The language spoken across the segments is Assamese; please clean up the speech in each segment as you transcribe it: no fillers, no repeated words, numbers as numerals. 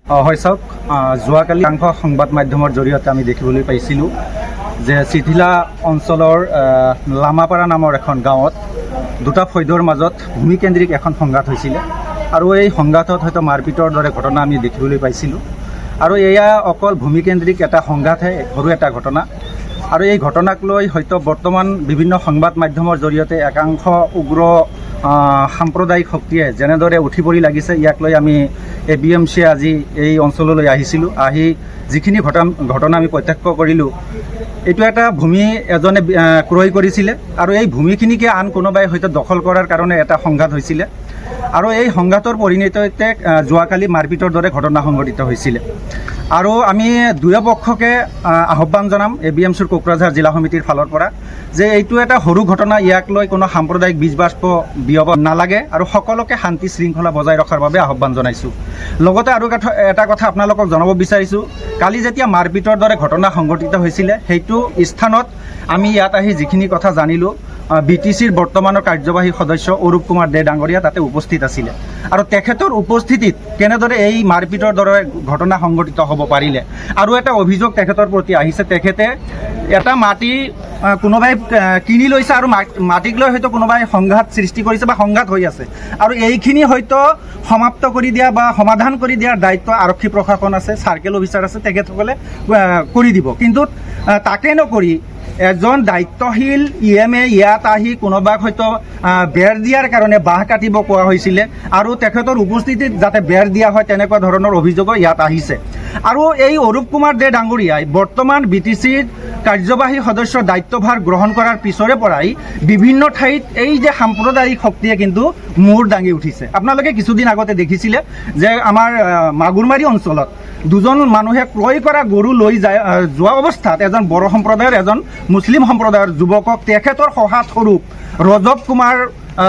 হয় চাওক, যোৱাকালি একাংশ সংবাদ মাধ্যমৰ জৰিয়তে আমি দেখিবলৈ পাইছিলোঁ যে চিঠিলা অঞ্চলৰ লামাপাৰা নামৰ এখন গাঁৱত দুটা ফৈদৰ মাজত ভূমিকেন্দ্ৰিক এখন সংঘাত হৈছিলে আৰু এই সংঘাতত হয়তো মাৰপিটৰ দৰে ঘটনা আমি দেখিবলৈ পাইছিলোঁ। আৰু এয়া অকল ভূমিকেন্দ্ৰিক এটা সংঘাতহে, সৰু এটা ঘটনা। আৰু এই ঘটনাক লৈ হয়তো বৰ্তমান বিভিন্ন সংবাদ মাধ্যমৰ জৰিয়তে একাংশ উগ্ৰ সাম্প্ৰদায়িক শক্তিয়ে যেনেদৰে উঠি পৰি লাগিছে, ইয়াক লৈ আমি ABMCয়ে আজি এই অঞ্চললৈ আহিছিলোঁ। আহি যিখিনি ঘটনা আমি প্ৰত্যক্ষ কৰিলোঁ, এইটো এটা ভূমি এজনে ক্ৰয় কৰিছিলে আৰু এই ভূমিখিনিকে আন কোনোবাই হয়তো দখল কৰাৰ কাৰণে এটা সংঘাত হৈছিলে আৰু এই সংঘাতৰ পৰিণতিতে যোৱাকালি মাৰপিটৰ দৰে ঘটনা সংঘটিত হৈছিলে। আৰু আমি দুয়ো পক্ষকে আহ্বান জনাম ABMCৰ কোকৰাঝাৰ জিলা সমিতিৰ ফালৰ পৰা যে এইটো এটা সৰু ঘটনা, ইয়াক লৈ কোনো সাম্প্ৰদায়িক বীজবাষ্প বিয়পাব নালাগে আৰু সকলোকে শান্তি শৃংখলা বজাই ৰখাৰ বাবে আহ্বান জনাইছোঁ। লগতে আৰু এটা কথা আপোনালোকক জনাব বিচাৰিছোঁ, কালি যেতিয়া মাৰপিটৰ দৰে ঘটনা সংঘটিত হৈছিলে সেইটো স্থানত আমি ইয়াত আহি যিখিনি কথা জানিলোঁ, BTCৰ বৰ্তমানৰ কাৰ্যবাহী সদস্য অৰূপ কুমাৰ দে ডাঙৰীয়া তাতে উপস্থিত আছিলে আৰু তেখেতৰ উপস্থিতিত কেনেদৰে এই মাৰপিটৰ দৰে ঘটনা সংঘটিত হ'ব পাৰিলে। আৰু এটা অভিযোগ তেখেতৰ প্ৰতি আহিছে, তেখেতে এটা মাটি কোনোবাই কিনি লৈছে আৰু মাটিক লৈ হয়তো কোনোবাই সংঘাত সৃষ্টি কৰিছে বা সংঘাত হৈ আছে আৰু এইখিনি হয়তো সমাপ্ত কৰি দিয়া বা সমাধান কৰি দিয়াৰ দায়িত্ব আৰক্ষী প্ৰশাসন আছে, চাৰ্কেল অফিচাৰ আছে, তেখেতসকলে কৰি দিব। কিন্তু তাকে নকৰি এজন দায়িত্বশীল EMA ইয়াত আহি কোনোবাক হয়তো বেৰ দিয়াৰ কাৰণে বাঁহ কাটিব কোৱা হৈছিলে আৰু তেখেতৰ উপস্থিতিত যাতে বেৰ দিয়া হয় তেনেকুৱা ধৰণৰ অভিযোগো ইয়াত আহিছে। আৰু এই অৰূপ কুমাৰ দে ডাঙৰীয়াই বৰ্তমান BTCৰ কাৰ্যবাহী সদস্যৰ দায়িত্বভাৰ গ্ৰহণ কৰাৰ পিছৰে পৰাই বিভিন্ন ঠাইত এই যে সাম্প্ৰদায়িক শক্তিয়ে কিন্তু মূৰ দাঙি উঠিছে। আপোনালোকে কিছুদিন আগতে দেখিছিলে যে আমাৰ মাগুৰমাৰী অঞ্চলত দুজন মানুহে ক্ৰয় কৰা গৰু লৈ যোৱা অৱস্থাত এজন বড়ো সম্প্ৰদায়ৰ এজন মুছলিম সম্প্ৰদায়ৰ যুৱকক তেখেতৰ সহায়স্বৰূপ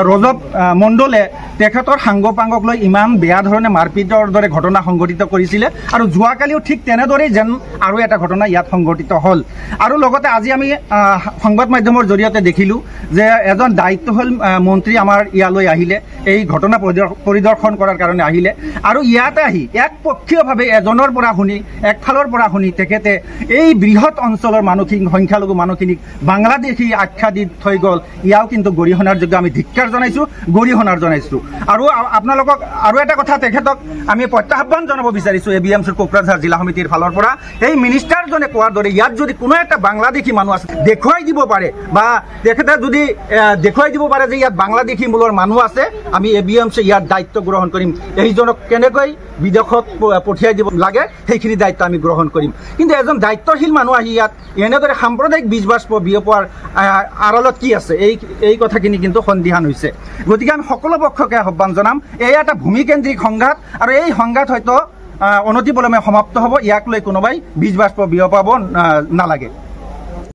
ৰজব মণ্ডলে তেখেতৰ সাংগপাংগক লৈ ইমান বেয়া ধৰণে মাৰপিটৰ দৰে ঘটনা সংঘটিত কৰিছিলে আৰু যোৱাকালিও ঠিক তেনেদৰেই যেন আৰু এটা ঘটনা ইয়াত সংঘটিত হ'ল। আৰু লগতে আজি আমি সংবাদ মাধ্যমৰ জৰিয়তে দেখিলোঁ যে এজন দায়িত্বশীল মন্ত্ৰী আমাৰ ইয়ালৈ আহিলে, এই ঘটনা পৰিদৰ্শন কৰাৰ কাৰণে আহিলে আৰু ইয়াতে আহি একপক্ষীয়ভাৱে এজনৰ পৰা শুনি, একফালৰ পৰা শুনি তেখেতে এই বৃহৎ অঞ্চলৰ মানুহখিনিক, সংখ্যালঘু মানুহখিনিক বাংলাদেশী আখ্যা দি থৈ গ'ল। ইয়াও কিন্তু গৰিহণাৰ যোগ্য, আমি ধিক্কাৰ জনাইছোঁ, গৰিহণাৰ জনাইছোঁ। আৰু আপোনালোকক আৰু এটা কথা তেখেতক আমি প্ৰত্যাহ্বান জনাব বিচাৰিছোঁ ABMCৰ কোকৰাঝাৰ জিলা সমিতিৰ ফালৰ পৰা, এই মিনিষ্টাৰজনে কোৱাৰ দৰে ইয়াত যদি কোনো এটা বাংলাদেশী মানুহ আছে দেখুৱাই দিব পাৰে বা তেখেতে যদি দেখুৱাই দিব পাৰে যে ইয়াত বাংলাদেশী মূলৰ মানুহ আছে, আমি ABMC ইয়াৰ দায়িত্ব গ্ৰহণ কৰিম। এইজনক কেনেকৈ বিদেশত পঠিয়াই দিব লাগে সেইখিনি দায়িত্ব আমি গ্ৰহণ কৰিম। কিন্তু এজন দায়িত্বশীল মানুহ আহি ইয়াত এনেদৰে সাম্প্ৰদায়িক বীজবাষ্প বিয়পোৱাৰ আড়ালত কি আছে, এই কথাখিনি কিন্তু সন্দিহান হৈছে। গতিকে আমি সকলো পক্ষকে আহ্বান জনাম, এয়া এটা ভূমিকেন্দ্ৰিক সংঘাত আৰু এই সংঘাত হয়তো অনতিপলমে সমাপ্ত হ'ব। ইয়াক লৈ কোনোবাই বীজবাষ্প বিয়পাব নালাগে।